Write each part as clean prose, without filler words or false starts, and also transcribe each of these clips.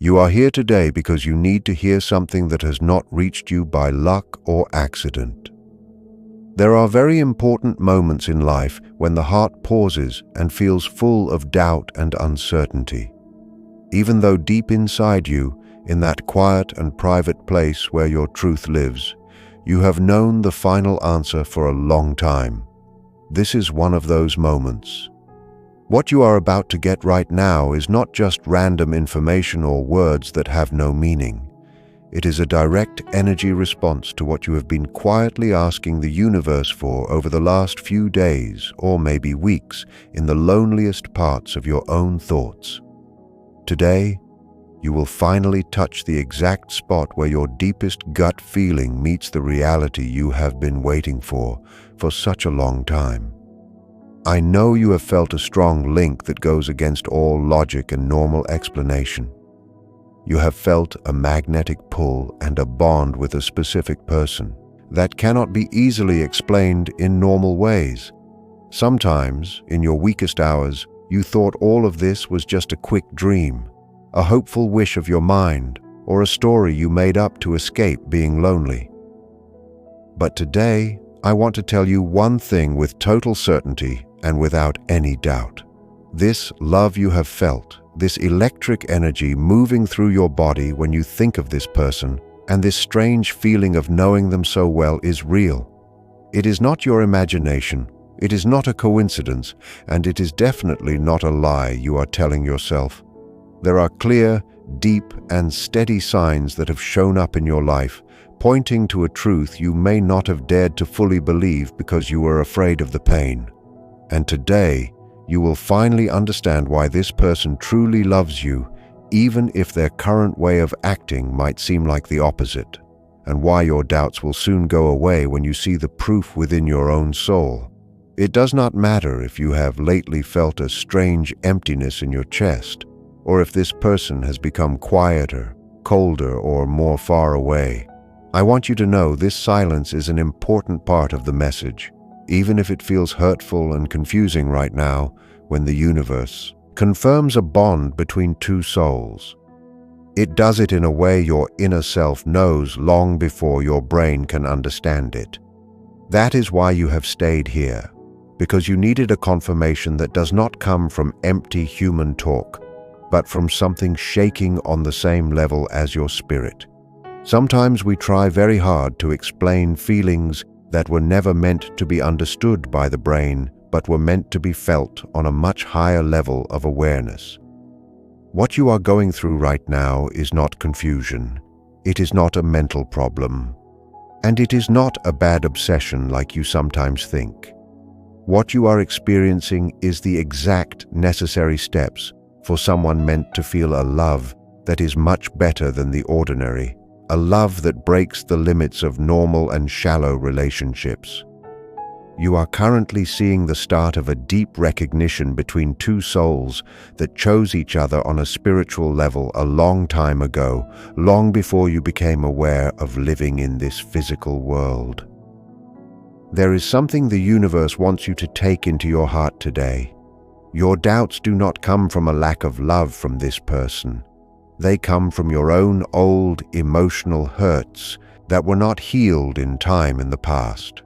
You are here today because you need to hear something that has not reached you by luck or accident. There are very important moments in life when the heart pauses and feels full of doubt and uncertainty. Even though deep inside you, in that quiet and private place where your truth lives, you have known the final answer for a long time. This is one of those moments. What you are about to get right now is not just random information or words that have no meaning. It is a direct energy response to what you have been quietly asking the universe for over the last few days or maybe weeks in the loneliest parts of your own thoughts. Today, you will finally touch the exact spot where your deepest gut feeling meets the reality you have been waiting for such a long time. I know you have felt a strong link that goes against all logic and normal explanation. You have felt a magnetic pull and a bond with a specific person that cannot be easily explained in normal ways. Sometimes, in your weakest hours, you thought all of this was just a quick dream, a hopeful wish of your mind, or a story you made up to escape being lonely. But today, I want to tell you one thing with total certainty and without any doubt. This love you have felt, this electric energy moving through your body when you think of this person, and this strange feeling of knowing them so well is real. It is not your imagination, it is not a coincidence, and it is definitely not a lie you are telling yourself. There are clear, deep, and steady signs that have shown up in your life, pointing to a truth you may not have dared to fully believe because you were afraid of the pain. And today, you will finally understand why this person truly loves you, even if their current way of acting might seem like the opposite, and why your doubts will soon go away when you see the proof within your own soul. It does not matter if you have lately felt a strange emptiness in your chest, or if this person has become quieter, colder, or more far away. I want you to know this silence is an important part of the message, even if it feels hurtful and confusing right now, when the universe confirms a bond between two souls. It does it in a way your inner self knows long before your brain can understand it. That is why you have stayed here, because you needed a confirmation that does not come from empty human talk, but from something shaking on the same level as your spirit. Sometimes we try very hard to explain feelings that were never meant to be understood by the brain, but were meant to be felt on a much higher level of awareness. What you are going through right now is not confusion. It is not a mental problem. And it is not a bad obsession like you sometimes think. What you are experiencing is the exact necessary steps for someone meant to feel a love that is much better than the ordinary, a love that breaks the limits of normal and shallow relationships. You are currently seeing the start of a deep recognition between two souls that chose each other on a spiritual level a long time ago, long before you became aware of living in this physical world. There is something the universe wants you to take into your heart today. Your doubts do not come from a lack of love from this person. They come from your own old emotional hurts that were not healed in time in the past.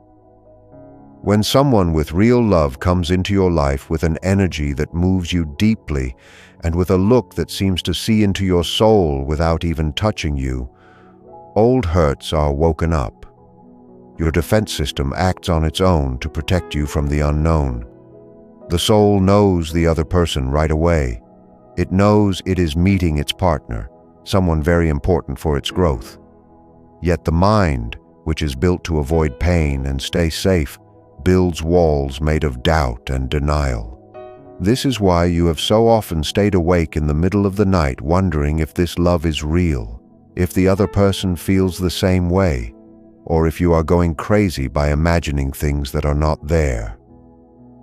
When someone with real love comes into your life with an energy that moves you deeply and with a look that seems to see into your soul without even touching you, old hurts are woken up. Your defense system acts on its own to protect you from the unknown. The soul knows the other person right away. It knows it is meeting its partner, someone very important for its growth. Yet the mind, which is built to avoid pain and stay safe, builds walls made of doubt and denial. This is why you have so often stayed awake in the middle of the night wondering if this love is real, if the other person feels the same way, or if you are going crazy by imagining things that are not there.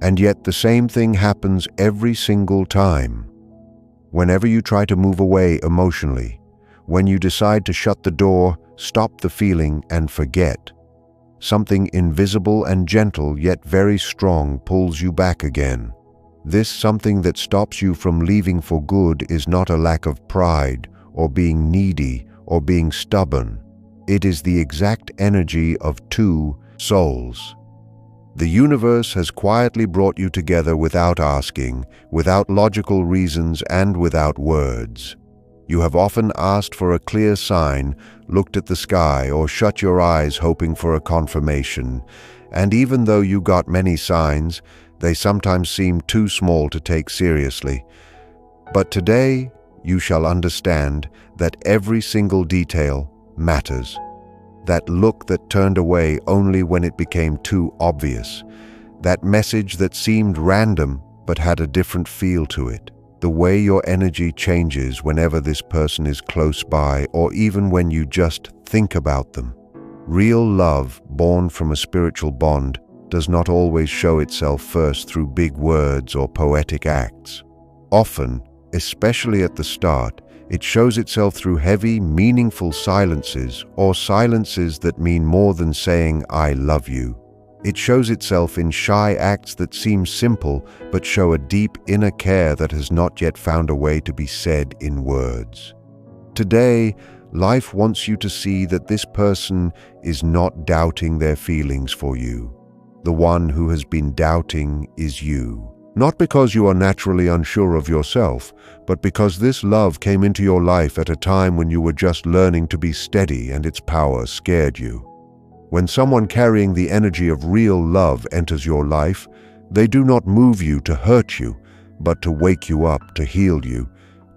And yet the same thing happens every single time. Whenever you try to move away emotionally, when you decide to shut the door, stop the feeling, and forget, something invisible and gentle yet very strong pulls you back again. This something that stops you from leaving for good is not a lack of pride or being needy, or being stubborn. It is the exact energy of two souls. The universe has quietly brought you together without asking, without logical reasons, and without words. You have often asked for a clear sign, looked at the sky, or shut your eyes hoping for a confirmation. And even though you got many signs, they sometimes seem too small to take seriously. But today, you shall understand that every single detail matters. That look that turned away only when it became too obvious. That message that seemed random but had a different feel to it. The way your energy changes whenever this person is close by, or even when you just think about them. Real love, born from a spiritual bond, does not always show itself first through big words or poetic acts. Often, especially at the start, it shows itself through heavy, meaningful silences, or silences that mean more than saying, "I love you." It shows itself in shy acts that seem simple, but show a deep inner care that has not yet found a way to be said in words. Today, life wants you to see that this person is not doubting their feelings for you. The one who has been doubting is you. Not because you are naturally unsure of yourself, but because this love came into your life at a time when you were just learning to be steady and its power scared you. When someone carrying the energy of real love enters your life, they do not move you to hurt you, but to wake you up, to heal you,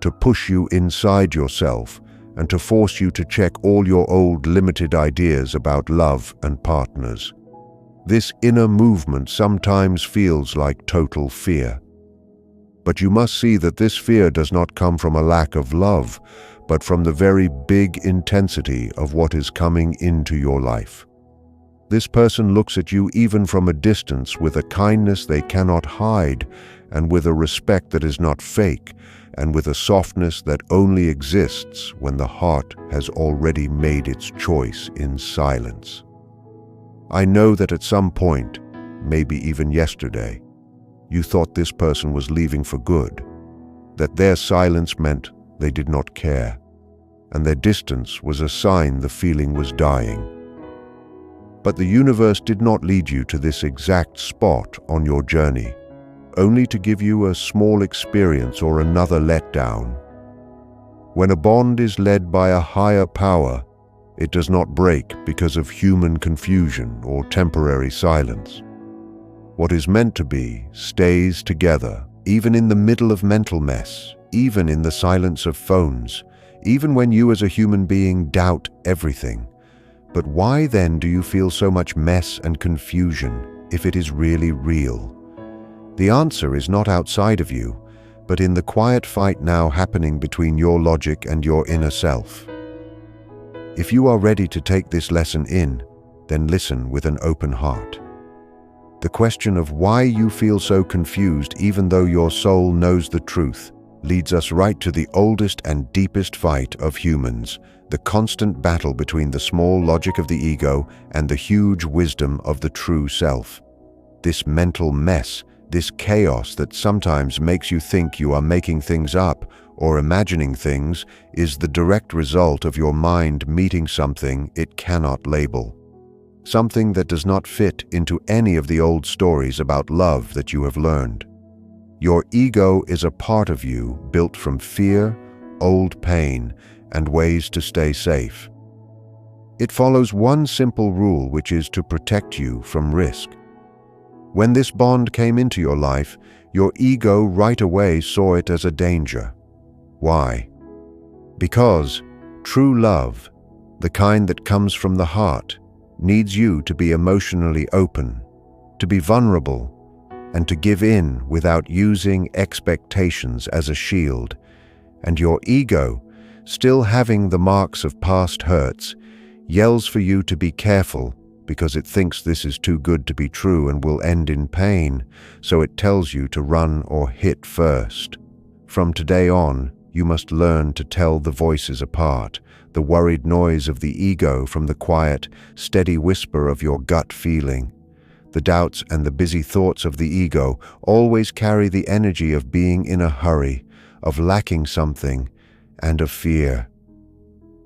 to push you inside yourself, and to force you to check all your old limited ideas about love and partners. This inner movement sometimes feels like total fear. But you must see that this fear does not come from a lack of love, but from the very big intensity of what is coming into your life. This person looks at you even from a distance with a kindness they cannot hide, and with a respect that is not fake, and with a softness that only exists when the heart has already made its choice in silence. I know that at some point, maybe even yesterday, you thought this person was leaving for good, that their silence meant they did not care, and their distance was a sign the feeling was dying. But the universe did not lead you to this exact spot on your journey, only to give you a small experience or another letdown. When a bond is led by a higher power, it does not break because of human confusion or temporary silence. What is meant to be stays together, even in the middle of mental mess, even in the silence of phones, even when you as a human being doubt everything. But why then do you feel so much mess and confusion if it is really real? The answer is not outside of you, but in the quiet fight now happening between your logic and your inner self. If you are ready to take this lesson in, then listen with an open heart. The question of why you feel so confused even though your soul knows the truth leads us right to the oldest and deepest fight of humans, the constant battle between the small logic of the ego and the huge wisdom of the true self. This mental mess, this chaos that sometimes makes you think you are making things up or imagining things, is the direct result of your mind meeting something it cannot label. Something that does not fit into any of the old stories about love that you have learned. Your ego is a part of you built from fear, old pain, and ways to stay safe. It follows one simple rule, which is to protect you from risk. When this bond came into your life, your ego right away saw it as a danger. Why? Because true love, the kind that comes from the heart, needs you to be emotionally open, to be vulnerable, and to give in without using expectations as a shield. And your ego, still having the marks of past hurts, yells for you to be careful because it thinks this is too good to be true and will end in pain, so it tells you to run or hit first. From today on, you must learn to tell the voices apart, the worried noise of the ego from the quiet, steady whisper of your gut feeling. The doubts and the busy thoughts of the ego always carry the energy of being in a hurry, of lacking something, and of fear.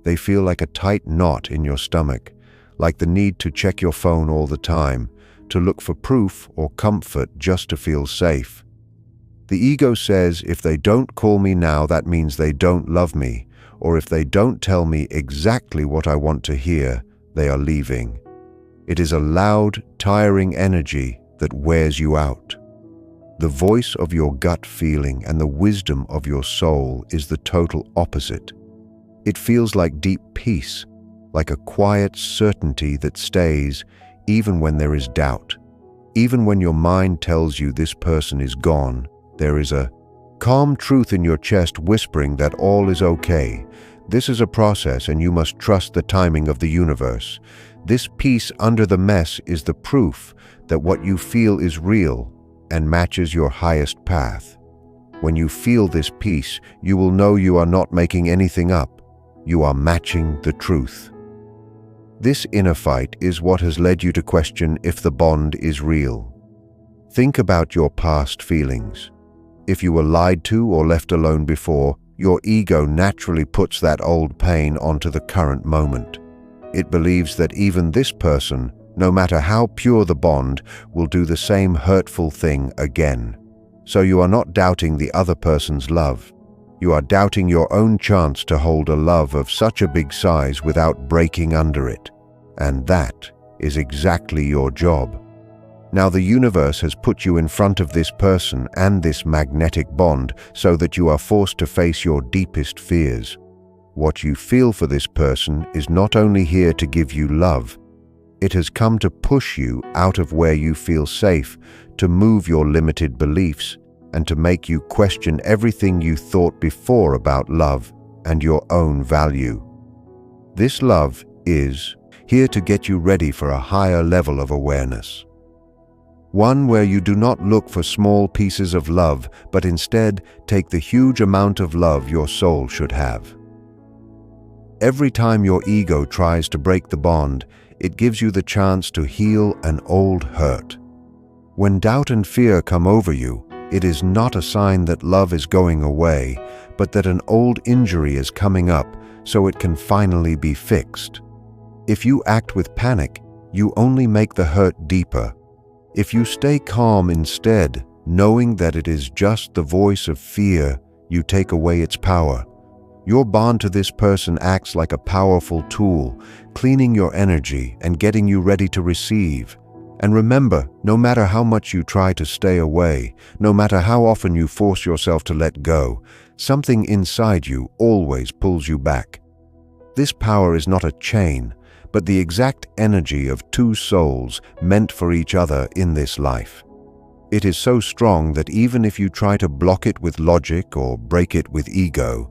They feel like a tight knot in your stomach, like the need to check your phone all the time, to look for proof or comfort just to feel safe. The ego says, if they don't call me now, that means they don't love me, or if they don't tell me exactly what I want to hear, they are leaving. It is a loud, tiring energy that wears you out. The voice of your gut feeling and the wisdom of your soul is the total opposite. It feels like deep peace, like a quiet certainty that stays even when there is doubt. Even when your mind tells you this person is gone, there is a calm truth in your chest whispering that all is okay. This is a process and you must trust the timing of the universe. This peace under the mess is the proof that what you feel is real and matches your highest path. When you feel this peace, you will know you are not making anything up. You are matching the truth. This inner fight is what has led you to question if the bond is real. Think about your past feelings. If you were lied to or left alone before, your ego naturally puts that old pain onto the current moment. It believes that even this person, no matter how pure the bond, will do the same hurtful thing again. So you are not doubting the other person's love. You are doubting your own chance to hold a love of such a big size without breaking under it. And that is exactly your job. Now the universe has put you in front of this person and this magnetic bond so that you are forced to face your deepest fears. What you feel for this person is not only here to give you love, it has come to push you out of where you feel safe, to move your limited beliefs, and to make you question everything you thought before about love and your own value. This love is here to get you ready for a higher level of awareness. One where you do not look for small pieces of love, but instead take the huge amount of love your soul should have. Every time your ego tries to break the bond, it gives you the chance to heal an old hurt. When doubt and fear come over you, it is not a sign that love is going away, but that an old injury is coming up so it can finally be fixed. If you act with panic, you only make the hurt deeper. If you stay calm instead, knowing that it is just the voice of fear, you take away its power. Your bond to this person acts like a powerful tool, cleaning your energy and getting you ready to receive. And remember, no matter how much you try to stay away, no matter how often you force yourself to let go, something inside you always pulls you back. This power is not a chain, but the exact energy of two souls meant for each other in this life. It is so strong that even if you try to block it with logic or break it with ego,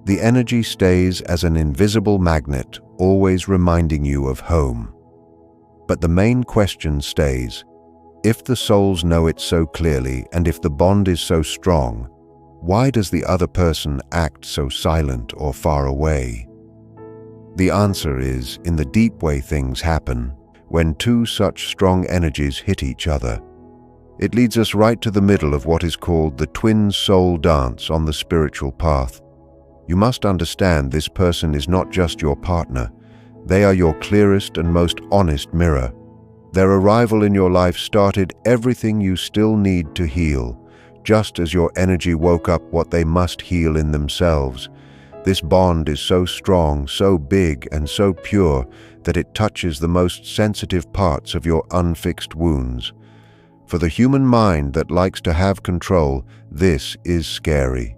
the energy stays as an invisible magnet, always reminding you of home. But the main question stays, if the souls know it so clearly and if the bond is so strong, why does the other person act so silent or far away? The answer is in the deep way things happen when two such strong energies hit each other. It leads us right to the middle of what is called the twin soul dance on the spiritual path. You must understand this person is not just your partner. They are your clearest and most honest mirror. Their arrival in your life started everything you still need to heal, just as your energy woke up what they must heal in themselves. This bond is so strong, so big, and so pure that it touches the most sensitive parts of your unfixed wounds. For the human mind that likes to have control, this is scary.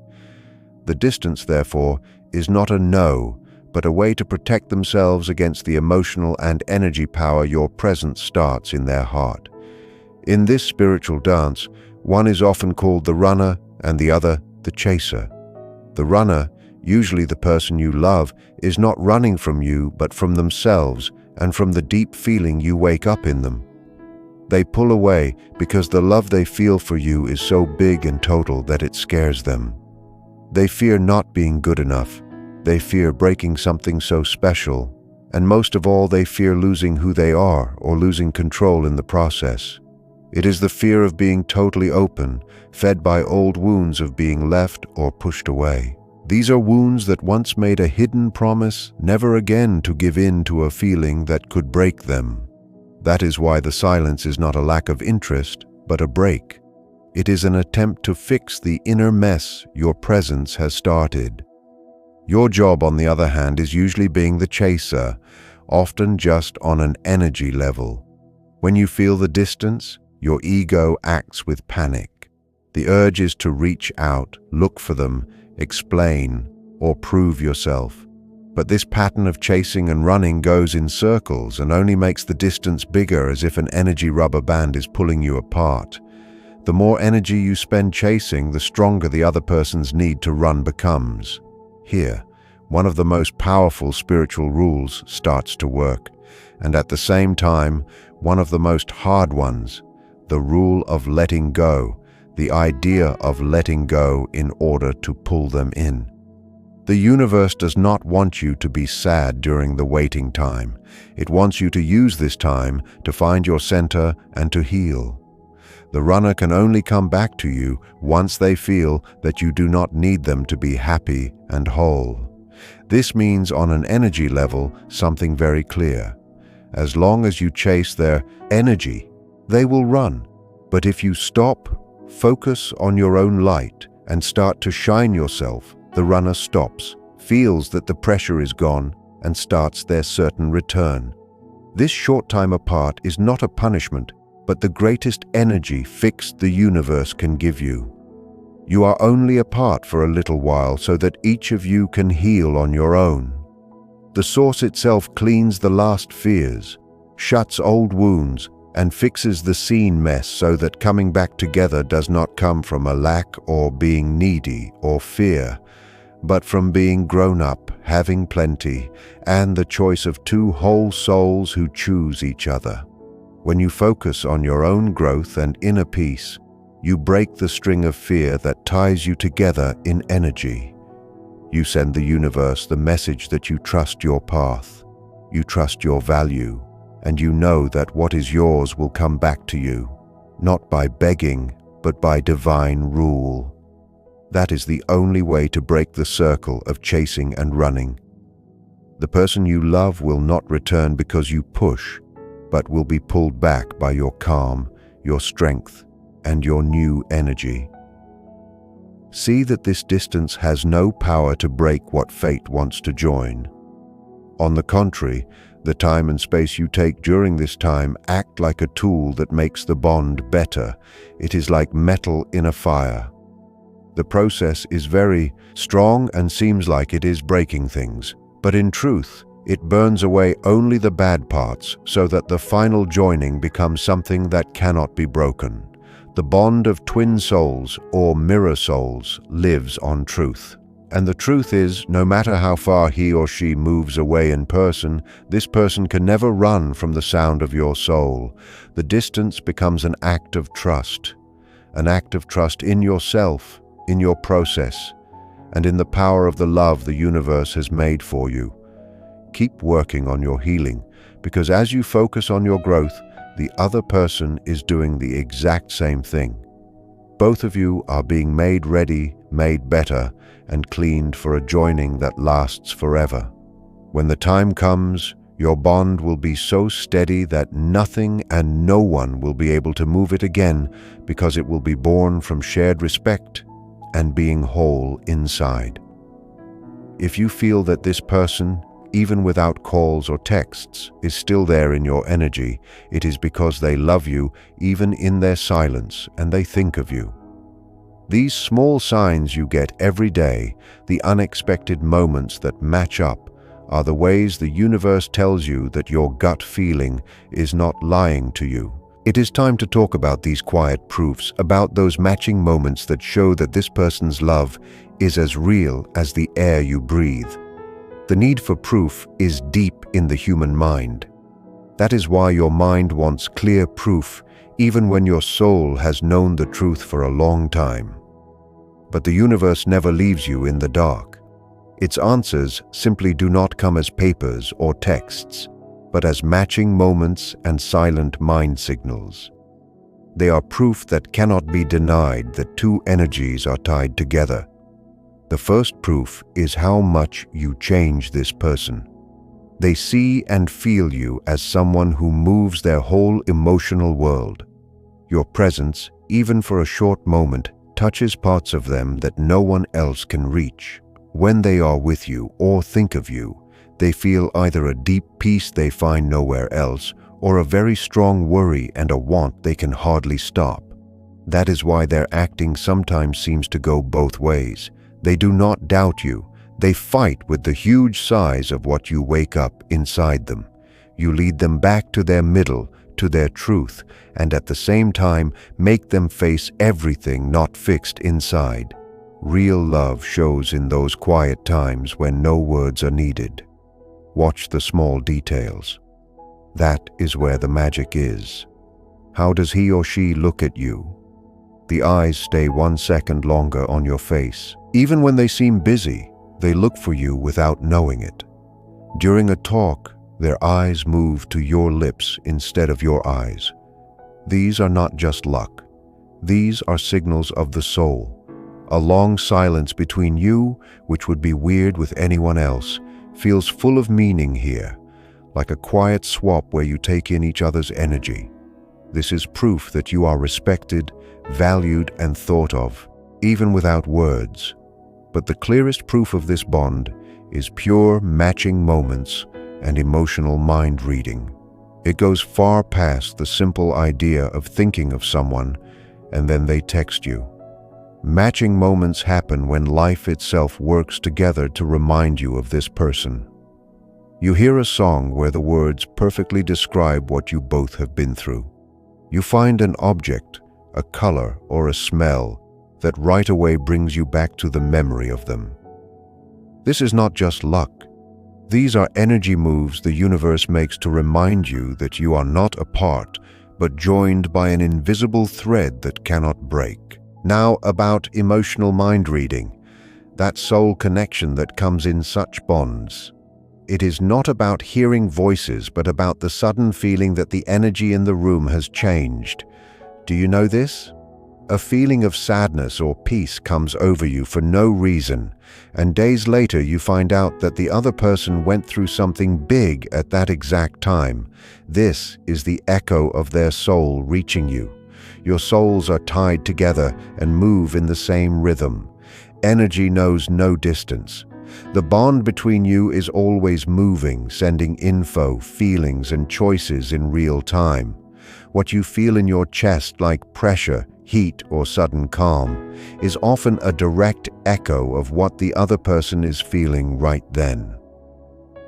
The distance, therefore, is not a no, but a way to protect themselves against the emotional and energy power your presence starts in their heart. In this spiritual dance, one is often called the runner and the other the chaser. The runner, usually the person you love, is not running from you but from themselves and from the deep feeling you wake up in them. They pull away because the love they feel for you is so big and total that it scares them. They fear not being good enough. They fear breaking something so special. And most of all, they fear losing who they are or losing control in the process. It is the fear of being totally open, fed by old wounds of being left or pushed away. These are wounds that once made a hidden promise never again to give in to a feeling that could break them. That is why the silence is not a lack of interest, but a break. It is an attempt to fix the inner mess your presence has started. Your job, on the other hand, is usually being the chaser, often just on an energy level. When you feel the distance, your ego acts with panic. The urge is to reach out, look for them, explain, or prove yourself. But this pattern of chasing and running goes in circles and only makes the distance bigger, as if an energy rubber band is pulling you apart. The more energy you spend chasing, the stronger the other person's need to run becomes. Here, one of the most powerful spiritual rules starts to work, and at the same time, one of the most hard ones, the rule of letting go, the idea of letting go in order to pull them in. The universe does not want you to be sad during the waiting time. It wants you to use this time to find your center and to heal. The runner can only come back to you once they feel that you do not need them to be happy and whole. This means, on an energy level, something very clear. As long as you chase their energy, they will run. But if you stop, focus on your own light, and start to shine yourself, the runner stops, feels that the pressure is gone, and starts their certain return. This short time apart is not a punishment, but the greatest energy fix the universe can give you. You are only apart for a little while so that each of you can heal on your own. The source itself cleans the last fears, shuts old wounds, and fixes the scene mess so that coming back together does not come from a lack or being needy or fear, but from being grown up, having plenty, and the choice of two whole souls who choose each other. When you focus on your own growth and inner peace, you break the string of fear that ties you together in energy. You send the universe the message that you trust your path, you trust your value, and you know that what is yours will come back to you, not by begging, but by divine rule. That is the only way to break the circle of chasing and running. The person you love will not return because you push, but will be pulled back by your calm, your strength, and your new energy. See that this distance has no power to break what fate wants to join. On the contrary, the time and space you take during this time act like a tool that makes the bond better. It is like metal in a fire. The process is very strong and seems like it is breaking things, but in truth, it burns away only the bad parts so that the final joining becomes something that cannot be broken. The bond of twin souls or mirror souls lives on truth. And the truth is, no matter how far he or she moves away in person, this person can never run from the sound of your soul. The distance becomes an act of trust in yourself, in your process, and in the power of the love the universe has made for you. Keep working on your healing, because as you focus on your growth, the other person is doing the exact same thing. Both of you are being made ready, made better, and cleaned for a joining that lasts forever. When the time comes, your bond will be so steady that nothing and no one will be able to move it again, because it will be born from shared respect and being whole inside. If you feel that this person, even without calls or texts, is still there in your energy, it is because they love you even in their silence and they think of you. These small signs you get every day, the unexpected moments that match up, are the ways the universe tells you that your gut feeling is not lying to you. It is time to talk about these quiet proofs, about those matching moments that show that this person's love is as real as the air you breathe. The need for proof is deep in the human mind. That is why your mind wants clear proof, even when your soul has known the truth for a long time. But the universe never leaves you in the dark. Its answers simply do not come as papers or texts, but as matching moments and silent mind signals. They are proof that cannot be denied that two energies are tied together. The first proof is how much you change this person. They see and feel you as someone who moves their whole emotional world. Your presence, even for a short moment, touches parts of them that no one else can reach. When they are with you or think of you, they feel either a deep peace they find nowhere else or a very strong worry and a want they can hardly stop. That is why their acting sometimes seems to go both ways. They do not doubt you. They fight with the huge size of what you wake up inside them. You lead them back to their middle, to their truth, and at the same time make them face everything not fixed inside. Real love shows in those quiet times when no words are needed. Watch the small details. That is where the magic is. How does he or she look at you? The eyes stay 1 second longer on your face. Even when they seem busy, they look for you without knowing it. During a talk, their eyes move to your lips instead of your eyes. These are not just luck. These are signals of the soul. A long silence between you, which would be weird with anyone else, feels full of meaning here, like a quiet swap where you take in each other's energy. This is proof that you are respected, valued, and thought of, even without words. But the clearest proof of this bond is pure matching moments and emotional mind reading. It goes far past the simple idea of thinking of someone and then they text you. Matching moments happen when life itself works together to remind you of this person. You hear a song where the words perfectly describe what you both have been through. You find an object, a color, or a smell that right away brings you back to the memory of them. This is not just luck. These are energy moves the universe makes to remind you that you are not apart, but joined by an invisible thread that cannot break. Now about emotional mind reading, that soul connection that comes in such bonds. It is not about hearing voices, but about the sudden feeling that the energy in the room has changed. Do you know this? A feeling of sadness or peace comes over you for no reason, and days later you find out that the other person went through something big at that exact time. This is the echo of their soul reaching you. Your souls are tied together and move in the same rhythm. Energy knows no distance. The bond between you is always moving, sending info, feelings, and choices in real time. What you feel in your chest, like pressure, heat, or sudden calm, is often a direct echo of what the other person is feeling right then.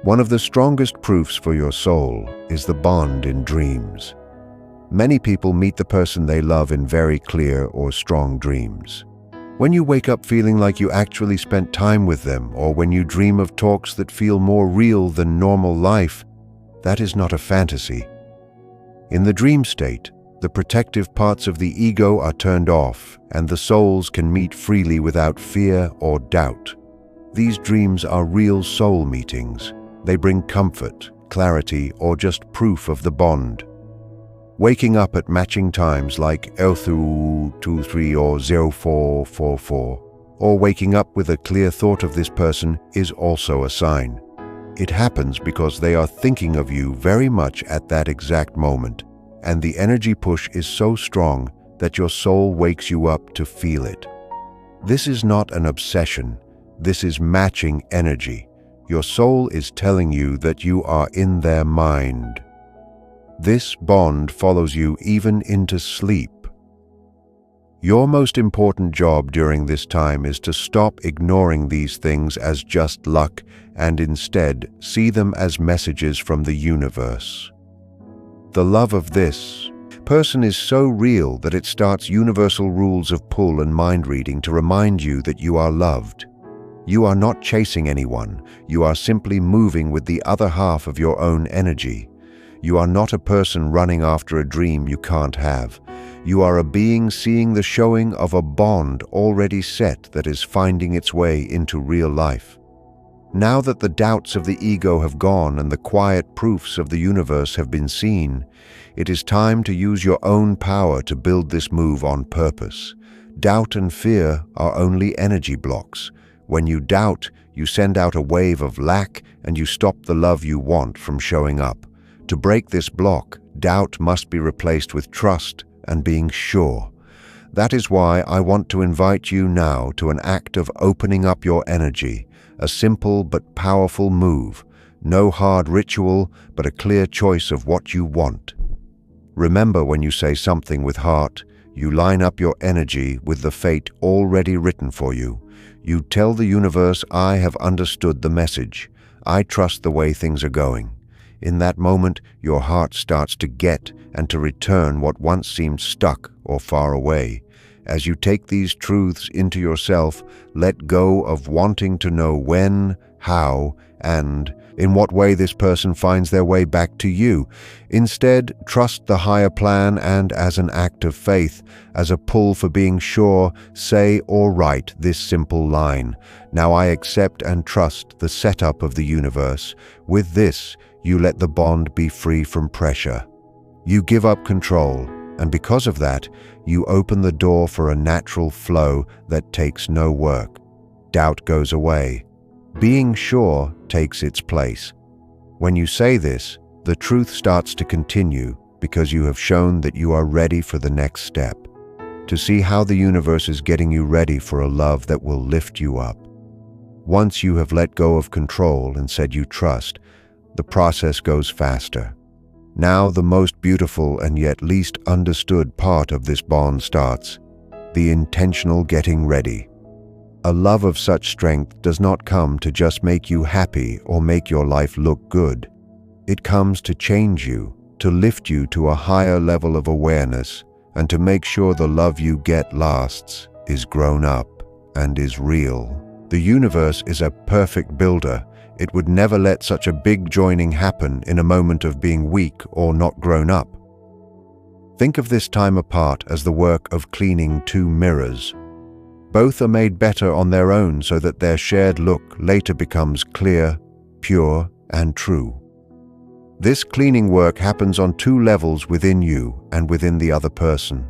One of the strongest proofs for your soul is the bond in dreams. Many people meet the person they love in very clear or strong dreams. When you wake up feeling like you actually spent time with them, or when you dream of talks that feel more real than normal life, that is not a fantasy. In the dream state, the protective parts of the ego are turned off, and the souls can meet freely without fear or doubt. These dreams are real soul meetings. They bring comfort, clarity, or just proof of the bond. Waking up at matching times like 0223 or 0444, or waking up with a clear thought of this person is also a sign. It happens because they are thinking of you very much at that exact moment, and the energy push is so strong that your soul wakes you up to feel it. This is not an obsession. This is matching energy. Your soul is telling you that you are in their mind. This bond follows you even into sleep. Your most important job during this time is to stop ignoring these things as just luck and instead see them as messages from the universe. The love of this person is so real that it starts universal rules of pull and mind reading to remind you that you are loved. You are not chasing anyone. You are simply moving with the other half of your own energy. You are not a person running after a dream you can't have. You are a being seeing the showing of a bond already set that is finding its way into real life. Now that the doubts of the ego have gone and the quiet proofs of the universe have been seen, it is time to use your own power to build this move on purpose. Doubt and fear are only energy blocks. When you doubt, you send out a wave of lack and you stop the love you want from showing up. To break this block, doubt must be replaced with trust and being sure. That is why I want to invite you now to an act of opening up your energy, a simple but powerful move. No hard ritual, but a clear choice of what you want. Remember, when you say something with heart, you line up your energy with the fate already written for you. You tell the universe, I have understood the message. I trust the way things are going. In that moment, your heart starts to get and to return what once seemed stuck or far away. As you take these truths into yourself, let go of wanting to know when, how, and in what way this person finds their way back to you. Instead, trust the higher plan and, as an act of faith, as a pull for being sure, say or write this simple line: Now I accept and trust the setup of the universe. With this, you let the bond be free from pressure. You give up control, and because of that, you open the door for a natural flow that takes no work. Doubt goes away. Being sure takes its place. When you say this, the truth starts to continue because you have shown that you are ready for the next step, to see how the universe is getting you ready for a love that will lift you up. Once you have let go of control and said you trust, the process goes faster. Now the most beautiful and yet least understood part of this bond starts: the intentional getting ready. A love of such strength does not come to just make you happy or make your life look good. It comes to change you, to lift you to a higher level of awareness, and to make sure the love you get lasts, is grown up, and is real. The universe is a perfect builder. It would never let such a big joining happen in a moment of being weak or not grown up. Think of this time apart as the work of cleaning two mirrors. Both are made better on their own so that their shared look later becomes clear, pure, and true. This cleaning work happens on two levels within you and within the other person.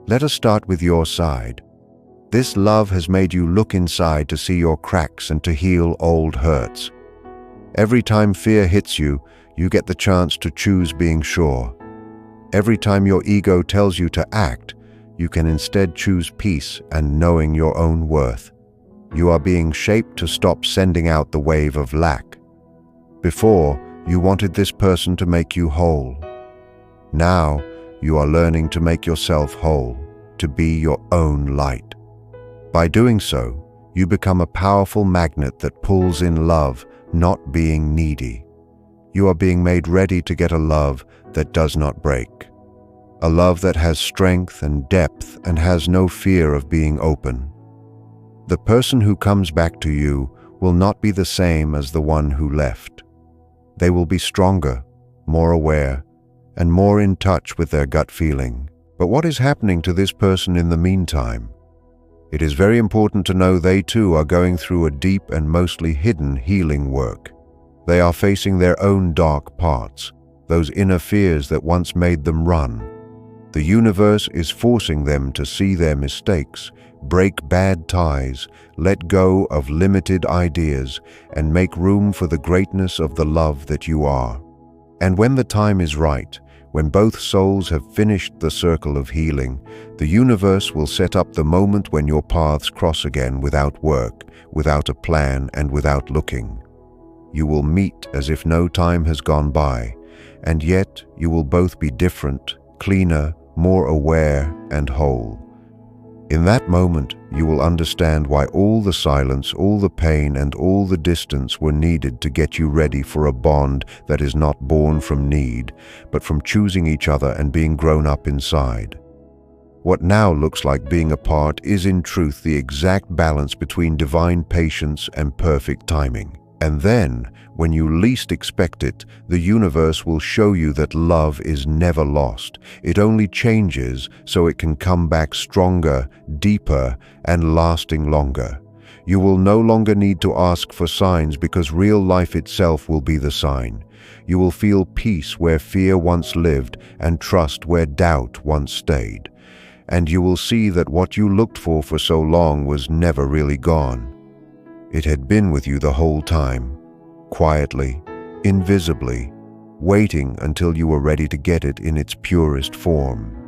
Let us start with your side. This love has made you look inside to see your cracks and to heal old hurts. Every time fear hits you, you get the chance to choose being sure. Every time your ego tells you to act, you can instead choose peace and knowing your own worth. You are being shaped to stop sending out the wave of lack. Before, you wanted this person to make you whole. Now, you are learning to make yourself whole, to be your own light. By doing so, you become a powerful magnet that pulls in love, not being needy. You are being made ready to get a love that does not break. A love that has strength and depth and has no fear of being open. The person who comes back to you will not be the same as the one who left. They will be stronger, more aware, and more in touch with their gut feeling. But what is happening to this person in the meantime? It is very important to know they too are going through a deep and mostly hidden healing work. They are facing their own dark parts, those inner fears that once made them run. The universe is forcing them to see their mistakes, break bad ties, let go of limited ideas, and make room for the greatness of the love that you are. And when the time is right, when both souls have finished the circle of healing, the universe will set up the moment when your paths cross again without work, without a plan, and without looking. You will meet as if no time has gone by, and yet you will both be different, cleaner, more aware, and whole. In that moment, you will understand why all the silence, all the pain, and all the distance were needed to get you ready for a bond that is not born from need, but from choosing each other and being grown up inside. What now looks like being apart is in truth the exact balance between divine patience and perfect timing. And then, when you least expect it, the universe will show you that love is never lost. It only changes so it can come back stronger, deeper, and lasting longer. You will no longer need to ask for signs because real life itself will be the sign. You will feel peace where fear once lived and trust where doubt once stayed. And you will see that what you looked for so long was never really gone. It had been with you the whole time, quietly, invisibly, waiting until you were ready to get it in its purest form.